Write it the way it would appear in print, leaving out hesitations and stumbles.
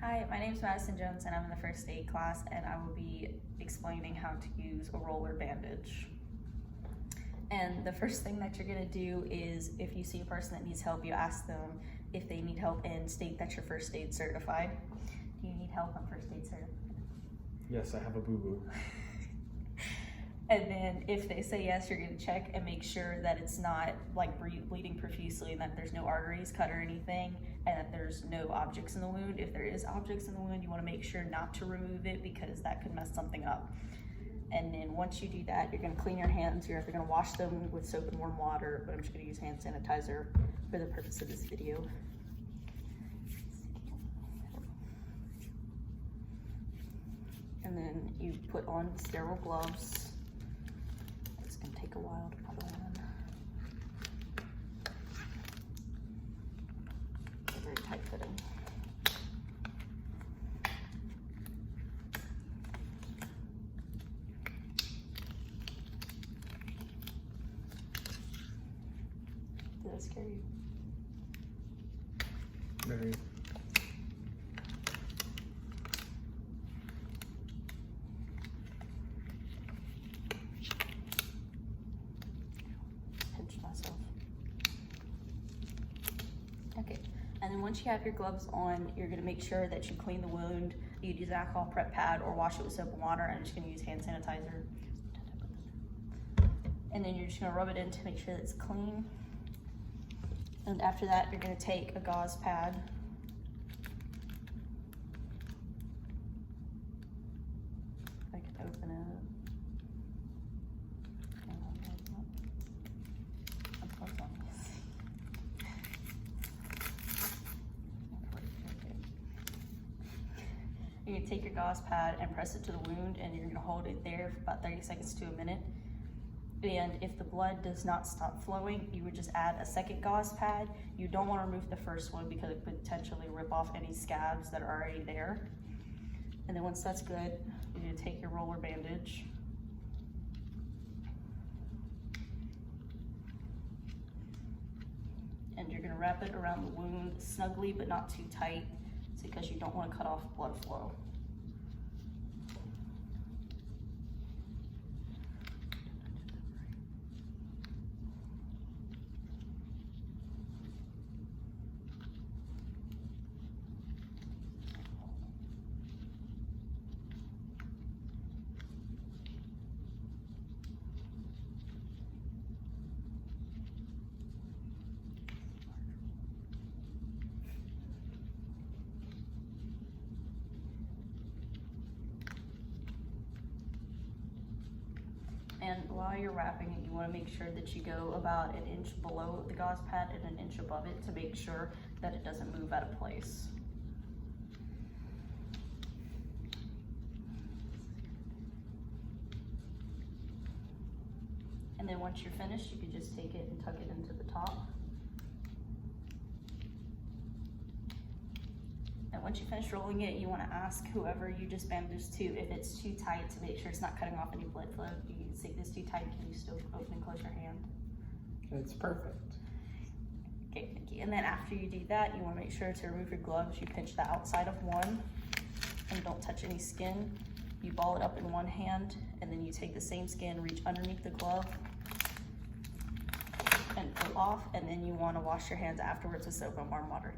Hi, my name is Madison Jones and I'm in the first aid class, and I will be explaining how to use a roller bandage. And the first thing that you're gonna do is, if you see a person that needs help, you ask them if they need help and state that you're first aid certified. Do you need help? I'm first aid certified. Yes, I have a boo-boo. And then if they say yes, you're gonna check and make sure that it's not like bleeding profusely and that there's no arteries cut or anything, and that there's no objects in the wound. If there is objects in the wound, you wanna make sure not to remove it because that could mess something up. And then once you do that, you're gonna clean your hands. You're either gonna wash them with soap and warm water, but I'm just gonna use hand sanitizer for the purpose of this video. And then you put on sterile gloves. It's gonna take a while to put on. They're very tight fitting. Did that scare you? Very. Myself. Okay, and then once you have your gloves on, you're gonna make sure that you clean the wound. You use an alcohol prep pad or wash it with soap and water. I'm just gonna use hand sanitizer. And then you're just gonna rub it in to make sure that it's clean. And after that, you're gonna take a gauze pad. If I can open it. You're gonna take your gauze pad and press it to the wound, and you're gonna hold it there for about 30 seconds to a minute. And if the blood does not stop flowing, you would just add a second gauze pad. You don't want to remove the first one because it could potentially rip off any scabs that are already there. And then once that's good, you're gonna take your roller bandage. And you're gonna wrap it around the wound snugly, but not too tight, because you don't want to cut off blood flow. And while you're wrapping it, you want to make sure that you go about an inch below the gauze pad and an inch above it to make sure that it doesn't move out of place. And then once you're finished, you can just take it and tuck it into the top. And once you finish rolling it, you want to ask whoever you just bandaged to if it's too tight, to make sure it's not cutting off any blood flow. You can say this too tight, can you still open and close your hand? It's perfect. Okay, thank you. And then after you do that, you want to make sure to remove your gloves. You pinch the outside of one and don't touch any skin. You ball it up in one hand, and then you take the same skin, reach underneath the glove and pull off, and then you want to wash your hands afterwards with soap and warm water.